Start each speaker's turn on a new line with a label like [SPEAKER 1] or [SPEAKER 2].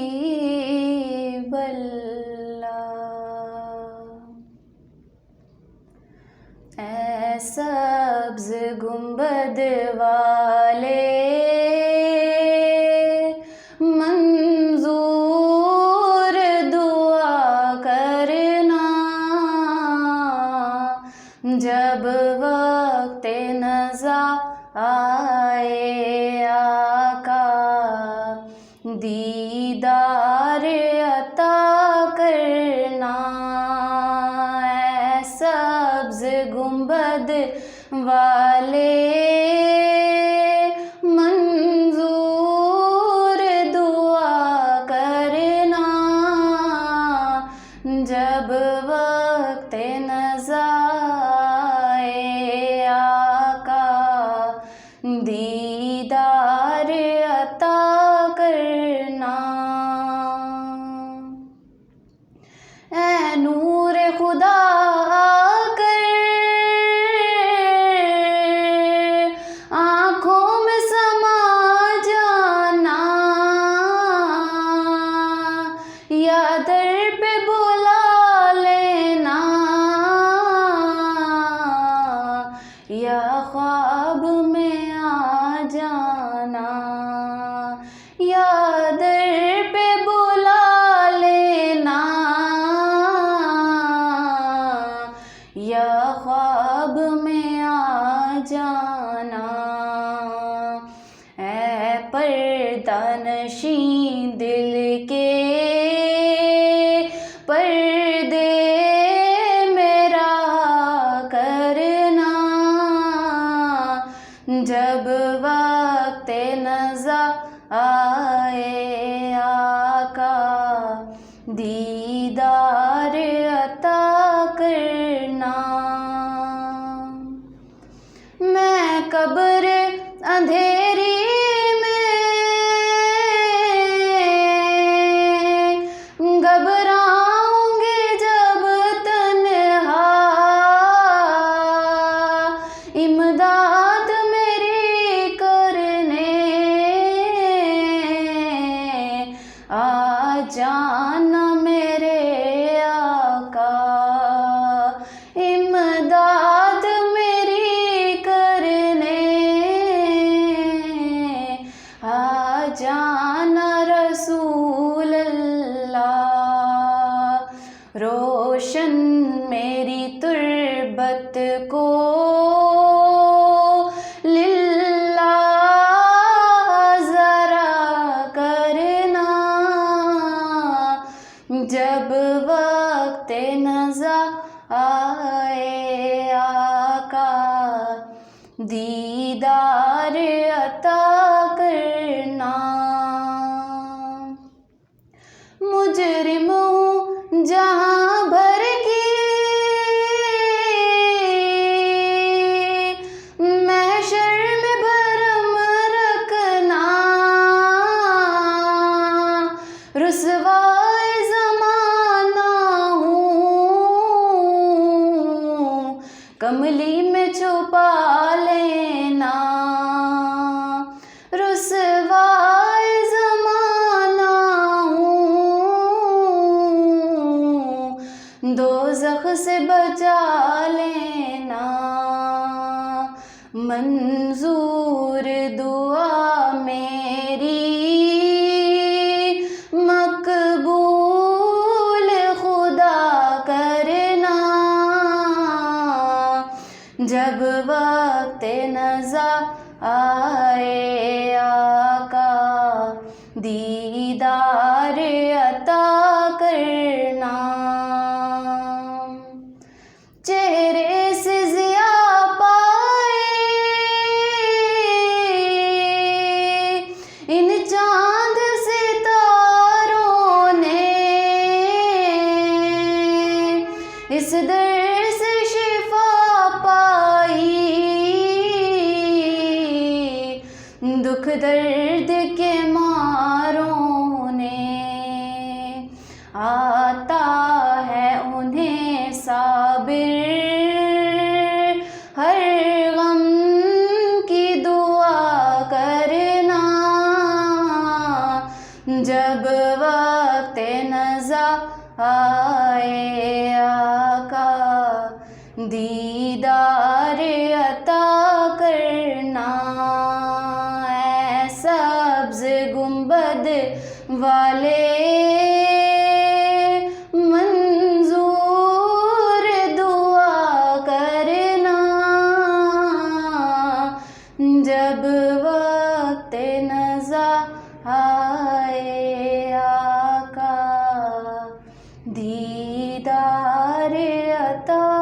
[SPEAKER 1] حبیب اللہ۔ اے سبز گنبد والے منظور دعا کرنا، جب وقت نزا آئے آقا دیدار عطا کرنا۔ اے سبز گنبد والے منظور دعا کرنا، جب وقت نزا آئے آقا دیدار عطا کرنا۔ اے نور خدا آ کر آنکھوں میں سما جانا، یا در پہ بلا لینا، یا خواب میں آ جانا، یا در پہ بلا لینا، یا خواب میں آ جانا۔ اے پردہ نشین دل کے پردے میرا کرنا، جب وقت نزا آئے آقا دیدار عطا کرنا۔ میں قبر اندھیری میں گھبراؤں گی جب تنہا، امداد میری کرنے آ جانا میرے آقا، امداد میری کرنے آ جانا رسول اللہ۔ روشن میری تربت کو للہ ذرا کرنا، جب وقت نزا آئے آقا دیدار عطا کرنا۔ مجرم ہوں جہاں بھر کی محشر میں بھرم رکھنا، رسوائے زمانہ ہوں کملی میں چھپا لینا، رسوائے زمانہ ہوں دوزخ سے بچا لینا، منظور دعا میری مقبول خدا کرنا، جب وقت نزا آئے آقا دیدار عطا کرنا۔ چہرے سے ضیا پائے ان چاند ستاروں نے، اس در سے شفا پائی، دکھ درد کے ماروں نے۔ آتا وقت نزا آئے آقا دیدار عطا کرنا، اے سبز گنبد والے منظور دعا کرنا، جب وقت نزا آئے آقا دیدار عطا